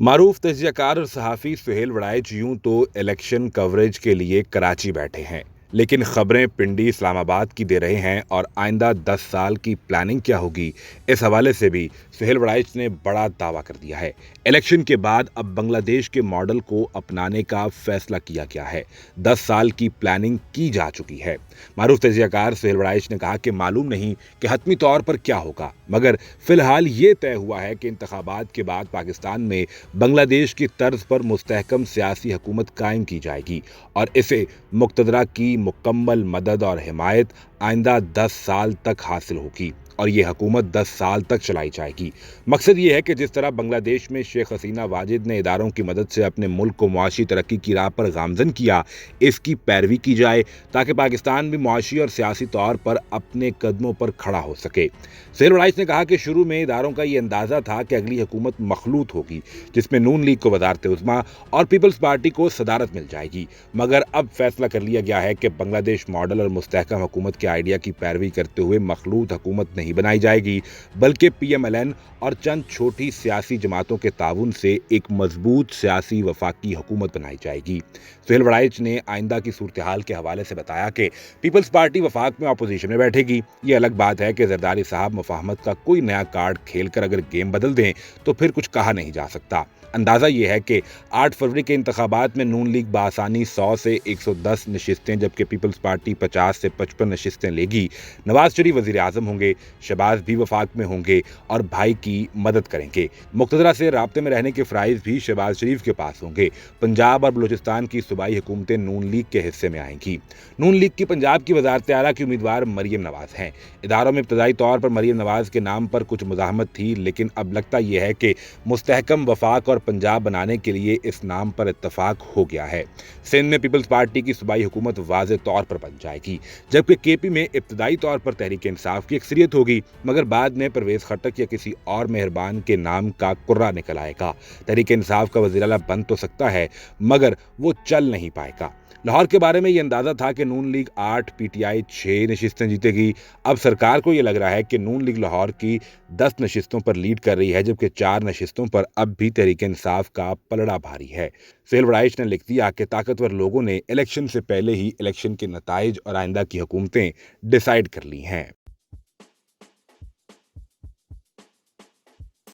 معروف تجزیہ کار اور صحافی سہیل وڑائچ یوں تو الیکشن کوریج کے لیے کراچی بیٹھے ہیں، لیکن خبریں پنڈی اسلام آباد کی دے رہے ہیں اور آئندہ 10 سال کی پلاننگ کیا ہوگی، اس حوالے سے بھی سہیل وڑائچ نے بڑا دعویٰ کر دیا ہے۔ الیکشن کے بعد اب بنگلہ دیش کے ماڈل کو اپنانے کا فیصلہ کیا گیا ہے۔ 10 سال کی پلاننگ کی جا چکی ہے۔ معروف تجزیہ کار سہیل وڑائچ نے کہا کہ معلوم نہیں کہ حتمی طور پر کیا ہوگا، مگر فی الحال یہ طے ہوا ہے کہ انتخابات کے بعد پاکستان میں بنگلہ دیش کی طرز پر مستحکم سیاسی حکومت قائم کی جائے گی اور اسے مقتدرہ کی مکمل مدد اور حمایت آئندہ 10 سال تک حاصل ہوگی اور یہ حکومت 10 سال تک چلائی جائے گی۔ مقصد یہ ہے کہ جس طرح بنگلہ دیش میں شیخ حسینہ واجد نے اداروں کی مدد سے اپنے ملک کو معاشی ترقی کی راہ پر گامزن کیا، اس کی پیروی کی جائے تاکہ پاکستان بھی معاشی اور سیاسی طور پر اپنے قدموں پر کھڑا ہو سکے۔ سہیل وڑائچ نے کہا کہ شروع میں اداروں کا یہ اندازہ تھا کہ اگلی حکومت مخلوط ہوگی جس میں نون لیگ کو وزارت عظمیٰ اور پیپلز پارٹی کو صدارت مل جائے گی، مگر اب فیصلہ کر لیا گیا ہے کہ بنگلہ دیش ماڈل اور مستحکم حکومت کے آئیڈیا کی پیروی کرتے ہوئے مخلوط حکومت نہیں بنائی جائے گی، بلکہ پی ایم ایل این اور چند چھوٹی سیاسی جماعتوں کے تعاون سے ایک مضبوط سیاسی وفاقی حکومت بنائی جائے گی۔ سہیل وڑائچ نے آئندہ کی صورتحال کے حوالے سے بتایا کہ پیپلز پارٹی وفاق میں اپوزیشن میں بیٹھے گی۔ یہ الگ بات ہے کہ زرداری صاحب مفاہمت کا کوئی نیا کارڈ کھیل کر اگر گیم بدل دیں تو پھر کچھ کہا نہیں جا سکتا۔ اندازہ یہ ہے کہ 8 فروری کے انتخابات میں نون لیگ بآسانی 100 سے 110 نشستیں جبکہ پیپلز پارٹی 50 سے 55 نشستیں لے گی۔ نواز شریف وزیر اعظم ہوں گے، شہباز بھی وفاق میں ہوں گے اور بھائی کی مدد کریں گے۔ مقتدرہ سے رابطے میں رہنے کے فرائض بھی شہباز شریف کے پاس ہوں گے۔ پنجاب اور بلوچستان کی صوبائی حکومتیں نون لیگ کے حصے میں آئیں گی۔ نون لیگ کی پنجاب کی وزارت اعلیٰ کی امیدوار مریم نواز ہیں۔ اداروں میں ابتدائی طور پر مریم نواز کے نام پر کچھ مزاحمت تھی، لیکن اب لگتا یہ ہے کہ مستحکم وفاق اور پنجاب بنانے کے لیے اس نام پر اتفاق ہو گیا ہے۔ سندھ میں پیپلز پارٹی کی صوبائی حکومت واضح طور پر بن جائے گی، جبکہ کے پی میں ابتدائی طور پر تحریک انصاف کی اکثریت ہوگی، مگر بعد میں پرویز خٹک یا کسی اور مہربان کے نام کا کرہ نکل آئے گا۔ تحریک انصاف کا وزیر اعلیٰ بن تو سکتا ہے، مگر وہ چل نہیں پائے گا۔ لاہور کے بارے میں یہ اندازہ تھا کہ نون لیگ 8، پی ٹی آئی 6 نشستیں جیتے گی۔ اب سرکار کو یہ لگ رہا ہے کہ نون لیگ لاہور کی 10 نشستوں پر لیڈ کر رہی ہے، جبکہ 4 نشستوں پر اب بھی تحریک انصاف کا پلڑا بھاری ہے۔ سہیل وڑائچ نے لکھ دیا کہ طاقتور لوگوں نے الیکشن سے پہلے ہی الیکشن کے نتائج اور آئندہ کی حکومتیں ڈیسائیڈ کر لی ہیں۔